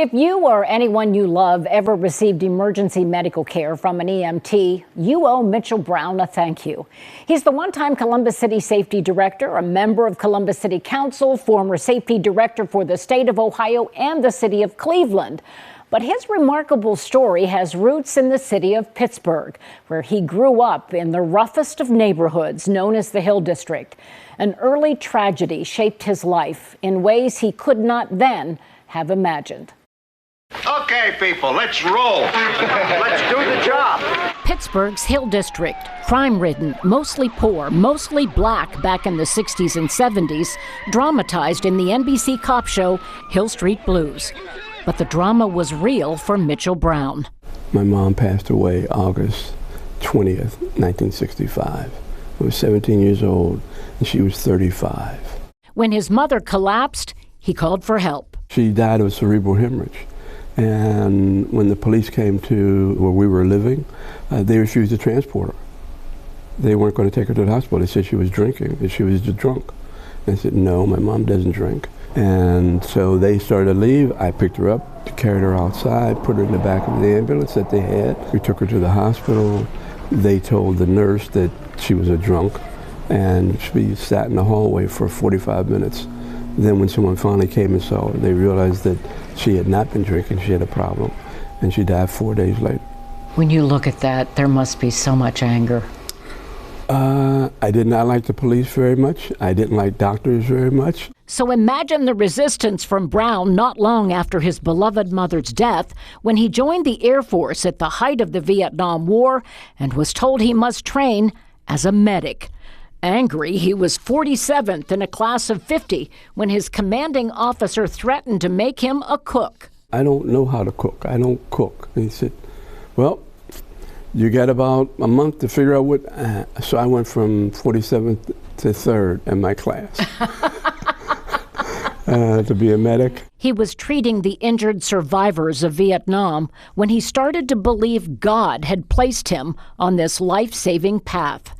If you or anyone you love ever received emergency medical care from an EMT, you owe Mitchell Brown a thank you. He's the one-time Columbus City Safety Director, a member of Columbus City Council, former Safety Director for the state of Ohio and the city of Cleveland. But his remarkable story has roots in the city of Pittsburgh, where he grew up in the roughest of neighborhoods known as the Hill District. An early tragedy shaped his life in ways he could not then have imagined. Okay, people, let's roll. Let's do the job. Pittsburgh's Hill District, crime-ridden, mostly poor, mostly black back in the 60s and 70s, dramatized in the NBC cop show Hill Street Blues. But the drama was real for Mitchell Brown. My mom passed away August 20th, 1965. I was 17 years old, and she was 35. When his mother collapsed, he called for help. She died of a cerebral hemorrhage. And when the police came to where we were living, they refused to transport her. They weren't going to take her to the hospital. They said she was drinking, that she was just drunk. And I said, no, my mom doesn't drink. And so they started to leave. I picked her up, carried her outside, put her in the back of the ambulance that they had. We took her to the hospital. They told the nurse that she was a drunk, and she sat in the hallway for 45 minutes. Then when someone finally came and saw her, they realized that she had not been drinking, she had a problem, and she died 4 days later. When you look at that, there must be so much anger. I did not like the police very much. I didn't like doctors very much. So imagine the resistance from Brown not long after his beloved mother's death, when he joined the Air Force at the height of the Vietnam War and was told he must train as a medic. Angry, he was 47th in a class of 50 when his commanding officer threatened to make him a cook. I don't know how to cook. I don't cook. And he said, well, you got about a month to figure out what. So I went from 47th to 3rd in my class to be a medic. He was treating the injured survivors of Vietnam when he started to believe God had placed him on this life-saving path.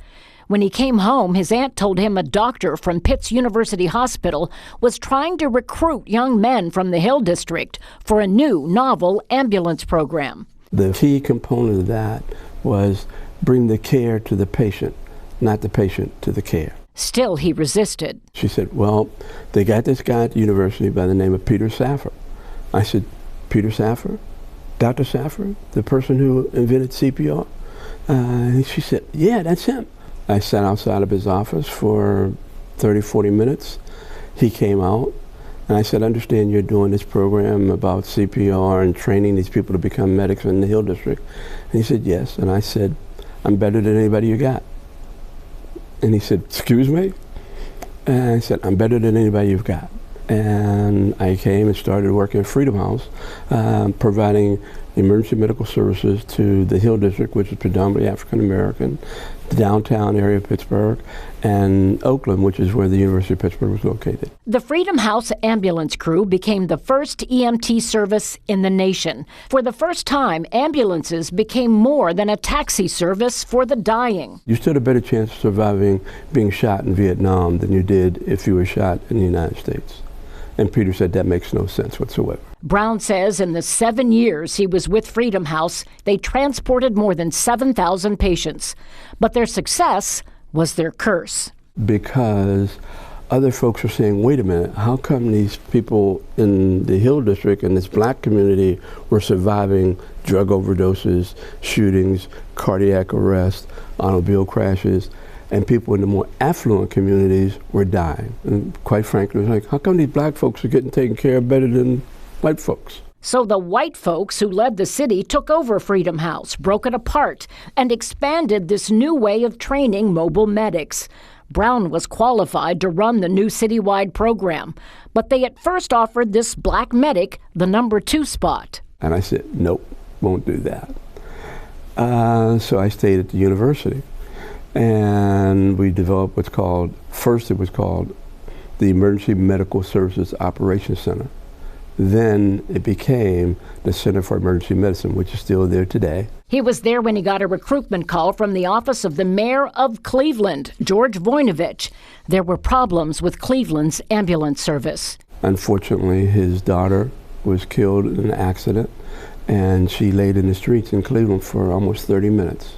When he came home, his aunt told him a doctor from Pitt's University Hospital was trying to recruit young men from the Hill District for a new, novel ambulance program. The key component of that was bring the care to the patient, not the patient to the care. Still, he resisted. She said, well, they got this guy at the university by the name of Peter Saffer. I said, Peter Saffer? Dr. Saffer? The person who invented CPR? And she said, yeah, that's him. I sat outside of his office for 30, 40 minutes. He came out, and I said, I understand you're doing this program about CPR and training these people to become medics in the Hill District. And he said, yes. And I said, I'm better than anybody you got. And he said, excuse me? And I said, I'm better than anybody you've got. And I came and started working at Freedom House, providing emergency medical services to the Hill District, which is predominantly African American, the downtown area of Pittsburgh, and Oakland, which is where the University of Pittsburgh was located. The Freedom House ambulance crew became the first EMT service in the nation. For the first time, ambulances became more than a taxi service for the dying. You stood a better chance of surviving being shot in Vietnam than you did if you were shot in the United States. And Peter said that makes no sense whatsoever. Brown says in the 7 years he was with Freedom House, they transported more than 7,000 patients. But their success was their curse. Because other folks were saying, wait a minute, how come these people in the Hill District and this black community were surviving drug overdoses, shootings, cardiac arrest, automobile crashes, and people in the more affluent communities were dying? And quite frankly, it was like, how come these black folks are getting taken care of better than white folks? So the white folks who led the city took over Freedom House, broke it apart, and expanded this new way of training mobile medics. Brown was qualified to run the new citywide program, but they at first offered this black medic the number 2 spot. And I said, nope, won't do that. So I stayed at the university. And we developed what's called, first it was called the Emergency Medical Services Operations Center. Then it became the Center for Emergency Medicine, which is still there today. He was there when he got a recruitment call from the office of the mayor of Cleveland, George Voinovich. There were problems with Cleveland's ambulance service. Unfortunately, his daughter was killed in an accident, and she laid in the streets in Cleveland for almost 30 minutes.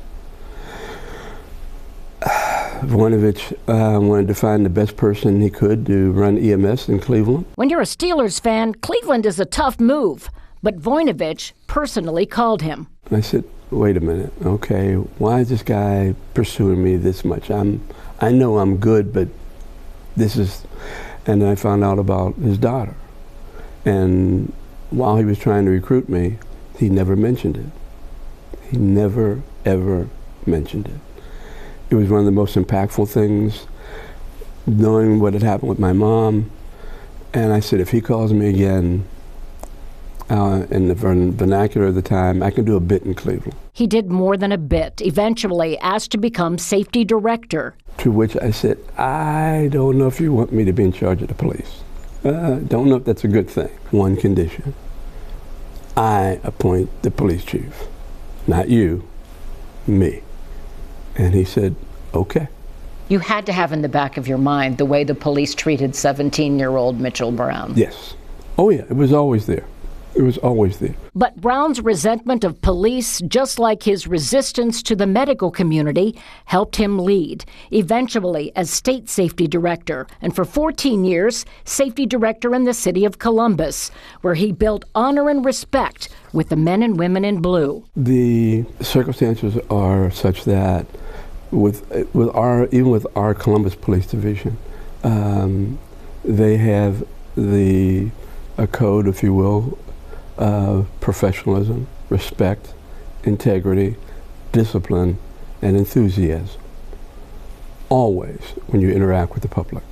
Voinovich wanted to find the best person he could to run EMS in Cleveland. When you're a Steelers fan, Cleveland is a tough move, but Voinovich personally called him. I said, wait a minute, okay, why is this guy pursuing me this much? I know I'm good, but this is, and I found out about his daughter. And while he was trying to recruit me, he never mentioned it. He never, ever mentioned it. It was one of the most impactful things, knowing what had happened with my mom. And I said, if he calls me again, in the vernacular of the time, I can do a bit in Cleveland. He did more than a bit, eventually asked to become safety director. To which I said, I don't know if you want me to be in charge of the police. Don't know if that's a good thing. One condition. I appoint the police chief. Not you, me. And he said, okay. You had to have in the back of your mind the way the police treated 17-year-old Mitchell Brown. Yes. Oh yeah, it was always there. It was always there. But Brown's resentment of police, just like his resistance to the medical community, helped him lead, eventually as state safety director, and for 14 years, safety director in the city of Columbus, where he built honor and respect with the men and women in blue. The circumstances are such that even with our Columbus Police Division, they have a code, if you will, of professionalism, respect, integrity, discipline, and enthusiasm. Always, when you interact with the public.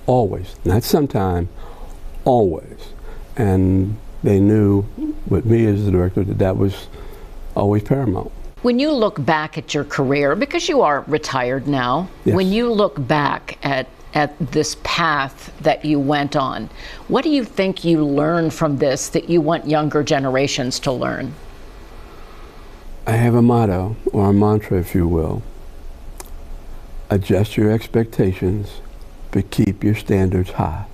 Always. Not sometime, always. And they knew, with me as the director, that was always paramount. When you look back at your career, because you are retired now, yes. When you look back at this path that you went on, what do you think you learned from this that you want younger generations to learn? I have a motto, or a mantra, if you will. Adjust your expectations, but keep your standards high.